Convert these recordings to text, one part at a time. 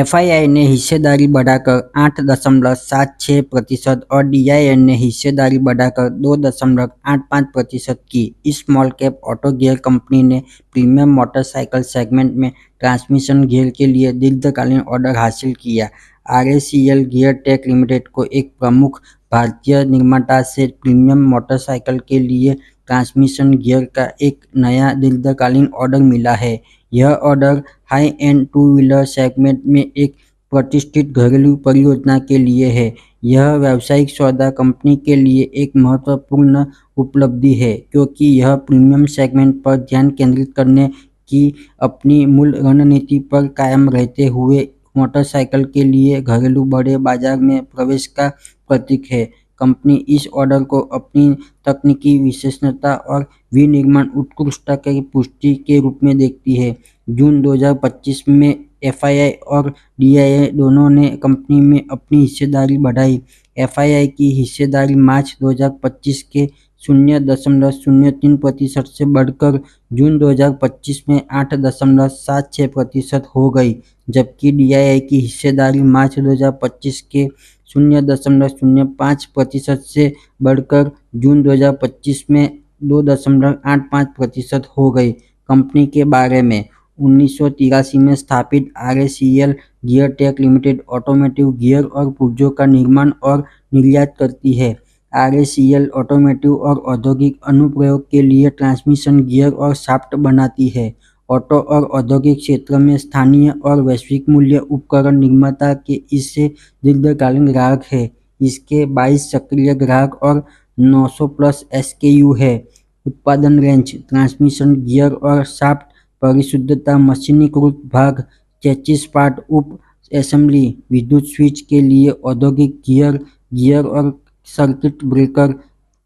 FII ने हिस्सेदारी बढ़ाकर 8.76% और डीआईएन ने हिस्सेदारी बढ़ाकर 2.85% की। इस small cap auto gear company ने प्रीमियम मोटरसाइकिल सेगमेंट में ट्रांसमिशन गियर के लिए दीर्घकालीन ऑर्डर हासिल किया। आरएसीएल गियर टेक लिमिटेड को एक प्रमुख भारतीय निर्माता से प्रीमियम मोटरसाइकिल के लिए ट्रांसमिशन गियर का एक नया दीर्घकालीन ऑर्डर मिला है। यह order high and two wheeler segment में एक प्रतिष्ठित घरेलू परियोजना के लिए है। यह व्यावसायिक सौदा कंपनी के लिए एक महत्वपूर्ण उपलब्धि है क्योंकि यह प्रीमियम सेगमेंट पर ध्यान केंद्रित करने की अपनी मूल रणनीति पर कायम रहते हुए मोटरसाइकिल के लिए घरेलू बड़े बाजार में प्रवेश का प्रतीक है। कंपनी इस ऑर्डर को अपनी तकनीकी विशेषज्ञता और विनिर्माण उत्कृष्टता की पुष्टि के रूप में देखती है। जून 2025 में एफआईआई और डीआईआई दोनों ने कंपनी में अपनी हिस्सेदारी बढ़ाई। एफआईआई की हिस्सेदारी मार्च 2025 के 0.03% से बढ़कर जून 2025 में 8.76% हो गई, जबकि डीआईआई की हिस्सेदारी मार्च 2025 के 0.05% से बढ़कर जून 2025 में 2.85% हो गई। कंपनी के बारे में 1983 में स्थापित RACL gear tech limited automotive gear और पुर्जों का निर्माण और निर्यात करती है। आरएसीएल ऑटोमोटिव और औद्योगिक अनुप्रयोग के लिए ट्रांसमिशन गियर और शाफ्ट बनाती है। ऑटो और औद्योगिक क्षेत्र में स्थानीय और वैश्विक मूल्य उपकरण निर्माता के इससे दीर्घकालीन ग्राहक है। इसके 22 सक्रिय ग्राहक और 900 प्लस एसकेयू है। उत्पादन रेंज ट्रांसमिशन गियर और शाफ्ट, परिशुद्धता, मशीनीकृत भाग, चेसिस पार्ट, उप असेंबली, विद्युत स्विच के लिए औद्योगिक गियर और सर्किट ब्रेकर,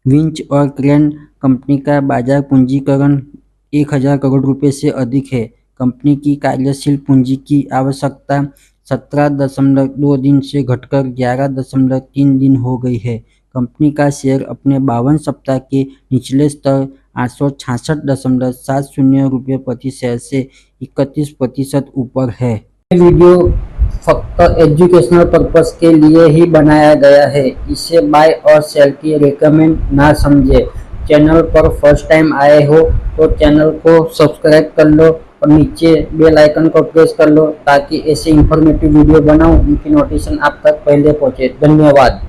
विंच और क्रेन। कंपनी का बाजार पूंजीकरण 1000 करोड़ रुपए से अधिक है। कंपनी की कार्यशील पूंजी की आवश्यकता 17.2 दिन से घटकर 11.3 दिन हो गई है। कंपनी का शेयर अपने 52 सप्ताह के निचले स्तर 866.70 रुपये प्रति शेयर से 31% ऊपर है। ये वीडियो फक्त एजुकेशनल पर्पस के लिए ही बनाया गया है। इसे बाय और सेल की रिकमेंड ना समझे। चैनल पर फर्स्ट टाइम आए हो तो चैनल को सब्सक्राइब कर लो और नीचे बेल आइकन को प्रेस कर लो ताकि ऐसे इंफॉर्मेटिव वीडियो बनाऊं उनकी नोटिफिकेशन आप तक पहले पहुंचे। धन्यवाद।